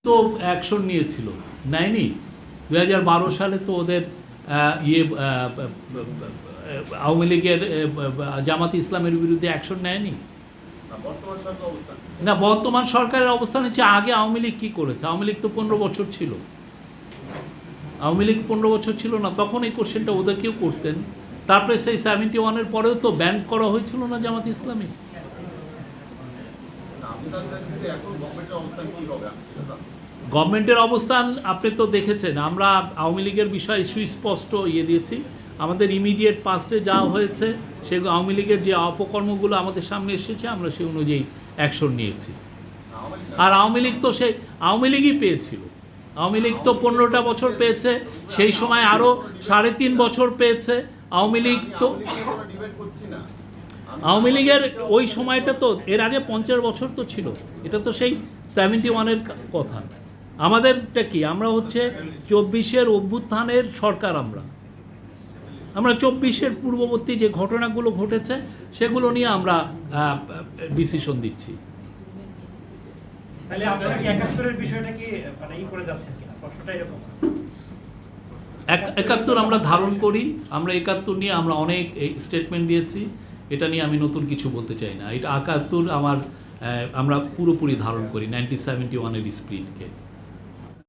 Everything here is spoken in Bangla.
তো অ্যাকশন নিয়েছিল, নেয়নি? 2012 সালে তো ওদের আওয়ামী লীগের জামাত ইসলামের বিরুদ্ধে অ্যাকশন নেয়নি। না, বর্তমান সরকারের অবস্থান হচ্ছে আগে আওয়ামী লীগ কী করেছে? আওয়ামী লীগ তো 15 বছর ছিল। আওয়ামী লীগ 15 বছর ছিল না, তখন এই কোশ্চেনটা ওদেরকেও করতেন। তারপরে সেই 71-এর পরেও তো ব্যান করা হয়েছিল না জামাত ইসলামী। গভর্নমেন্টের অবস্থান আপনি তো দেখেছেন, আমরা আওয়ামী লীগের বিষয়ে সুস্পষ্ট দিয়েছি। আমাদের ইমিডিয়েট পাস্টে যা হয়েছে সেগুলো আওয়ামী লীগের যে অপকর্মগুলো আমাদের সামনে এসেছে আমরা সেই অনুযায়ী অ্যাকশন নিয়েছি। আর আওয়ামী লীগ তো সেই আওয়ামী লীগই পেয়েছিল। আওয়ামী লীগ তো 15টা বছর পেয়েছে, সেই সময় আরও 3.5 বছর পেয়েছে। আওয়ামী লীগ তো আওয়ামী লীগের ওই সময়টা তো এর আগে 50 বছর তো ছিল। এটা তো সেই 71-এর কথা। আমাদেরটা কি, আমরা হচ্ছে 24-এর অভ্যুত্থানের সরকার। আমরা 24-এর পূর্ববর্তী যে ঘটনাগুলো ঘটেছে সেগুলো নিয়ে আমরা ডিসিশন দিচ্ছি। তাহলে আপনারা কি 71-এর বিষয়টা কি মানে করে যাচ্ছেন কিনা, প্রশ্নটা এরকম? 71 আমরা ধারণ করি, আমরা 71 নিয়ে আমরা অনেক স্টেটমেন্ট দিয়েছি। এটা নিয়ে আমি নতুন কিছু বলতে চাই না। এটা 71 আমরা পুরোপুরি ধারণ করি 1971-এর স্পিরিটকে।